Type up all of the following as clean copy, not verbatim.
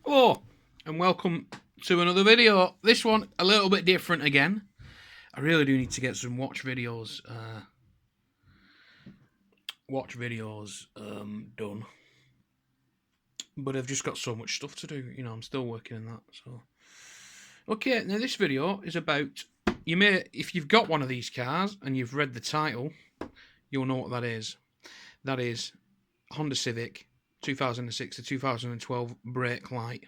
Oh, and welcome to another video. This one a little bit different again. I really do need to get some watch videos done, but I've just got so much stuff to do. I'm still working on that. So okay, now this video is about, if you've got one of these cars and you've read the title, you'll know what that is. That is Honda Civic 2006 to 2012 brake light.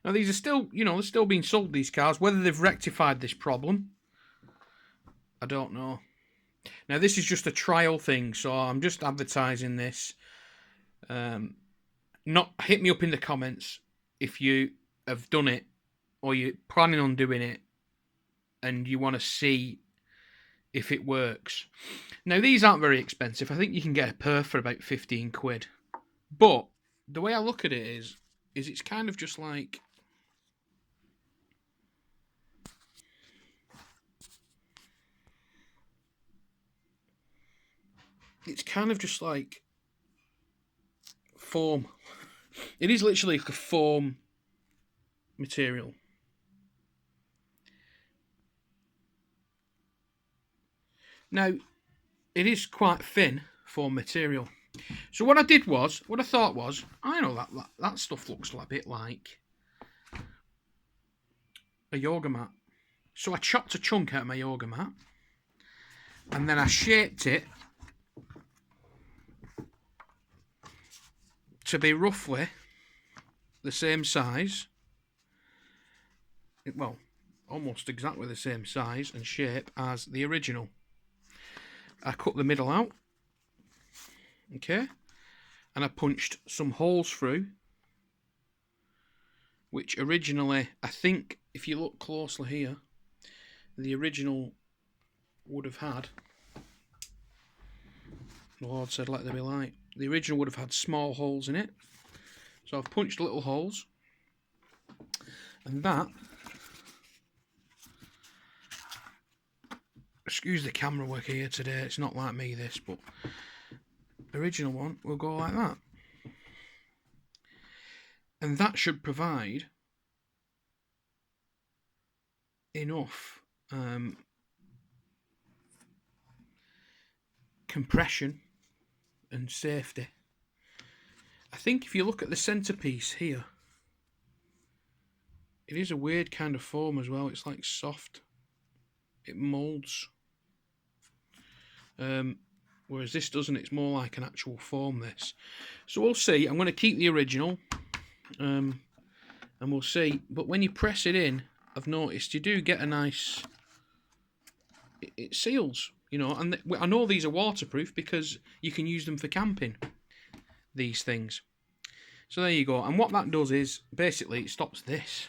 Now these are still, they're still being sold, these cars. Whether they've rectified this problem, I don't know. Now this is just a trial thing, so I'm just advertising this. Not hit me up in the comments if you have done it or you're planning on doing it and you want to see if it works. Now these aren't very expensive. I think you can get a perf for about 15 quid. But the way I look at it is it's kind of just like, foam. It is literally like a foam material. Now, it is quite thin foam material. So what I thought was, I know that stuff looks a bit like a yoga mat. So I chopped a chunk out of my yoga mat, and then I shaped it to be roughly the same size. Well, almost exactly the same size and shape as the original. I cut the middle out, okay, and I punched some holes through, which originally, I think, if you look closely here, the original would have had, the Lord said let there be light, the original would have had small holes in it. So I've punched little holes, and that, excuse the camera work here today, it's not like me this, but the original one will go like that. And that should provide enough compression and safety. I think if you look at the centerpiece here, it is a weird kind of foam as well. It's like soft. It molds. Whereas this doesn't. It's more like an actual foam, this. So we'll see. I'm going to keep the original. And we'll see. But when you press it in, I've noticed you do get a nice... It seals, and I know these are waterproof because you can use them for camping, these things. So there you go. And what that does is, basically, it stops this.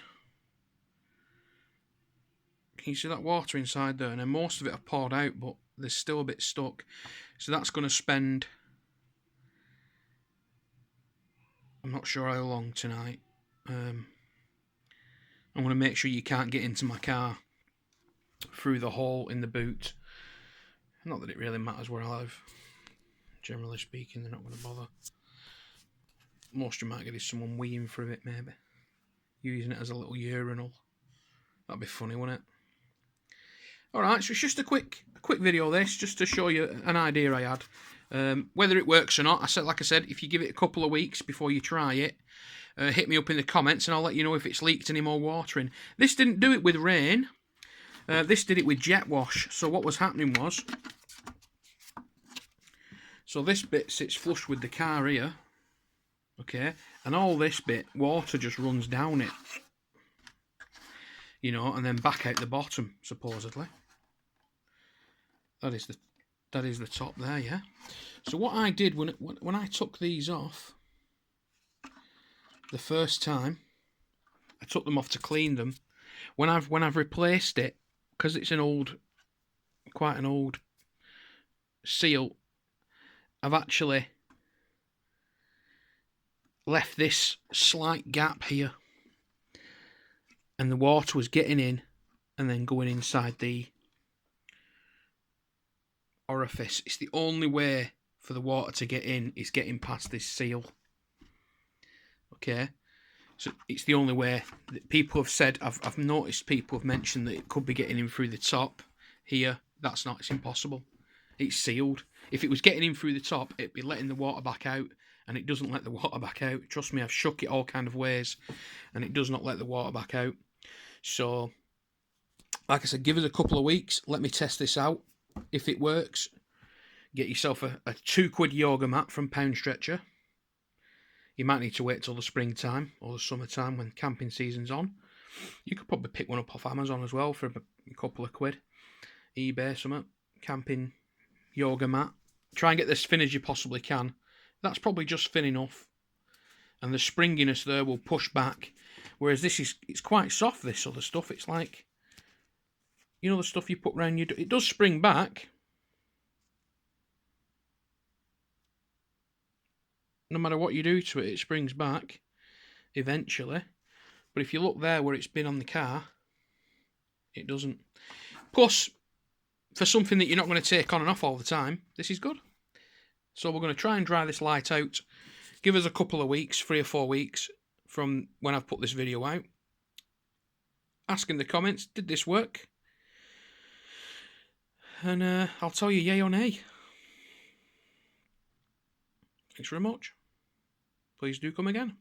Can you see that water inside there? And then most of it I've poured out, but there's still a bit stuck. So that's going to spend, I'm not sure how long tonight. I'm going to make sure you can't get into my car through the hole in the boot. Not that it really matters where I live. Generally speaking, they're not going to bother. Most you might get is someone weeing through it, maybe. Using it as a little urinal. That'd be funny, wouldn't it? Alright, so it's just a quick video this, just to show you an idea I had. Whether it works or not, like I said, if you give it a couple of weeks before you try it, hit me up in the comments and I'll let you know if it's leaked any more water in. This didn't do it with rain. This did it with jet wash. So what was happening was, so this bit sits flush with the car here, okay, and all this bit, water just runs down it, and then back out the bottom, supposedly. That is the top there, yeah. So what I did when I took these off the first time, I took them off to clean them. When I've replaced it, because it's quite an old seal, I've actually left this slight gap here, and the water was getting in and then going inside the orifice. It's the only way for the water to get in is getting past this seal. Okay, So it's the only way that people have said. I've noticed people have mentioned that it could be getting in through the top here. That's not. It's impossible. It's sealed. If it was getting in through the top, it'd be letting the water back out, and it doesn't let the water back out. Trust me, I've shook it all kind of ways, and it does not let the water back out. So, like I said, give us a couple of weeks. Let me test this out. If it works, get yourself a £2 yoga mat from Pound Stretcher. You might need to wait till the springtime or the summertime when camping season's on. You could probably pick one up off Amazon as well for a couple of quid. eBay, something. Camping yoga mat. Try and get as thin as you possibly can. That's probably just thin enough. And the springiness there will push back. Whereas it's quite soft, this other stuff. It's like, you know, the stuff you put around it does spring back. No matter what you do to it, it springs back eventually. But if you look there where it's been on the car, it doesn't. Plus, for something that you're not going to take on and off all the time, this is good. So we're going to try and dry this light out. Give us a couple of weeks, 3 or 4 weeks from when I've put this video out. Ask in the comments, did this work? And I'll tell you yay or nay. Thanks very much. Please do come again.